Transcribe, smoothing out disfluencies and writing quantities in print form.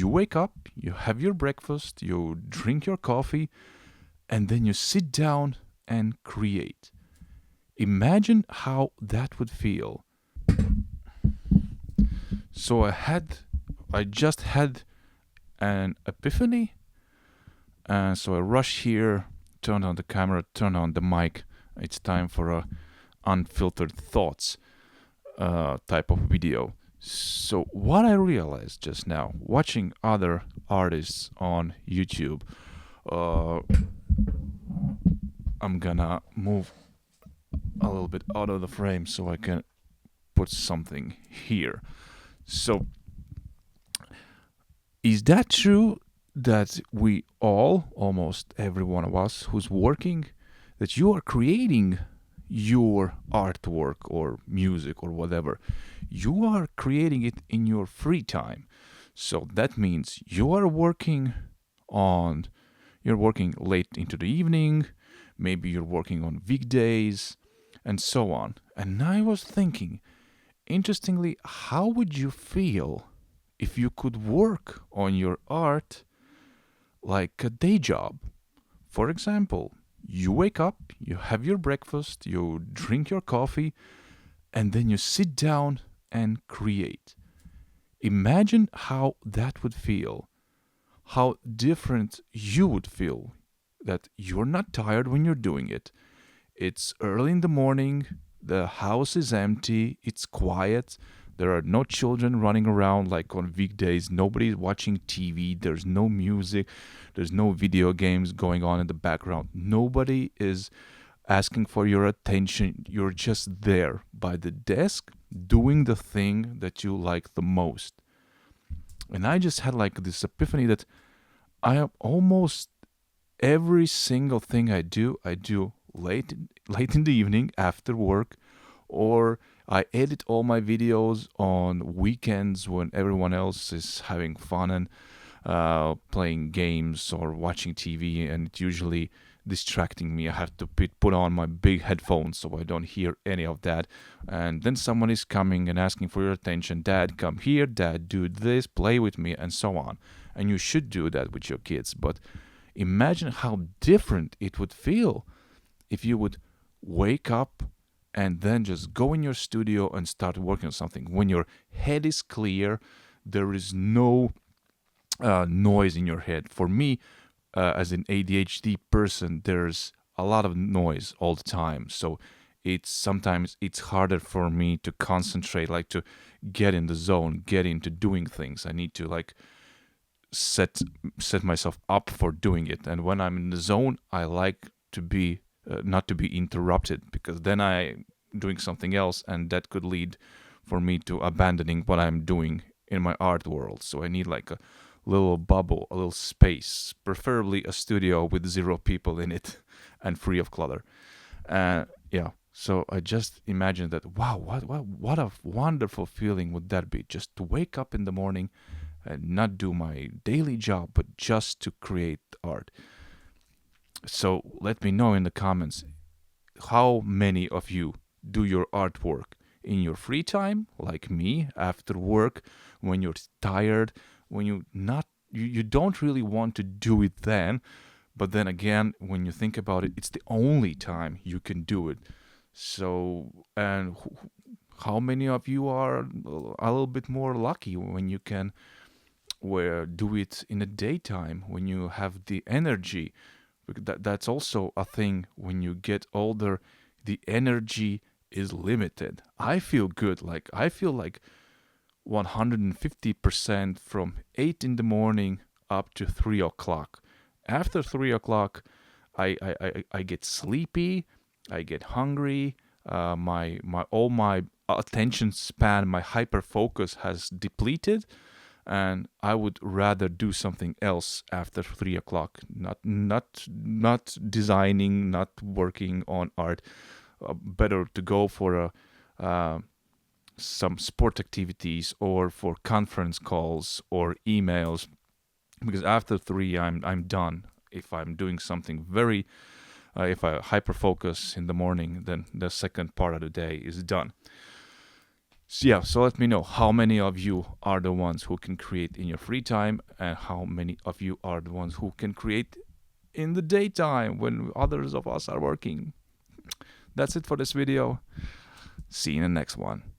you wake up, you have your breakfast, you drink your coffee, and then you sit down and create. Imagine how that would feel. So I just had an epiphany, and so I rush here, turn on the camera, turn on the mic. It's time for a unfiltered thoughts type of video. So what I realized just now, watching other artists on YouTube, uh, I'm gonna move a little bit out of the frame so I can put something here. So, is that true that we all, almost every one of us who's working, that you are creating your artwork or music or whatever? You are creating it in your free time. So that means on, you're working late into the evening, maybe you're working on weekdays, and so on. And I was thinking, interestingly, how would you feel if you could work on your art like a day job? For example, you wake up, you have your breakfast, you drink your coffee, and then you sit down and create. Imagine how that would feel. How different you would feel that you're not tired when you're doing it. It's early in the morning, the house is empty, it's quiet, there are no children running around like on weekdays, nobody's watching TV, there's no music, there's no video games going on in the background, nobody is asking for your attention, you're just there by the desk doing the thing that you like the most. And I just had like this epiphany that I am almost every single thing I do late in the evening after work, or I edit all my videos on weekends when everyone else is having fun and playing games or watching TV, and it's usually distracting me. I have to put on my big headphones so I don't hear any of that. And then someone is coming and asking for your attention. Dad, come here. Dad, do this. Play with me, and so on. And you should do that with your kids. But imagine how different it would feel if you would wake up and then just go in your studio and start working on something. When your head is clear, there is no noise in your head. For me, as an ADHD person, there's a lot of noise all the time. So sometimes it's harder for me to concentrate, like to get in the zone, get into doing things. I need to like set myself up for doing it. And when I'm in the zone, I like to be not to be interrupted, because then I'm doing something else, and that could lead for me to abandoning what I'm doing in my art world. So I need like a little bubble, a little space, preferably a studio with 0 people in it and free of clutter. Yeah. So I just imagined that, wow, what a wonderful feeling would that be, just to wake up in the morning and not do my daily job, but just to create art. So let me know in the comments, how many of you do your artwork in your free time, like me, after work, when you're tired, when you don't really want to do it then, but then again, when you think about it, it's the only time you can do it. So, and how many of you are a little bit more lucky when you can do it in the daytime, when you have the energy? That's also a thing. When you get older, the energy is limited. I feel good. Like I feel like 150% from 8 in the morning up to 3 o'clock. After 3 o'clock, I get sleepy. I get hungry. My attention span, my hyperfocus has depleted, and I would rather do something else after 3 o'clock. Not designing, not working on art. Better to go for some sport activities or for conference calls or emails, because after 3 I'm done. If I'm doing something very if I hyperfocus in the morning, then the second part of the day is done. So let me know how many of you are the ones who can create in your free time, and how many of you are the ones who can create in the daytime when others of us are working. That's it for this video. See you in the next one.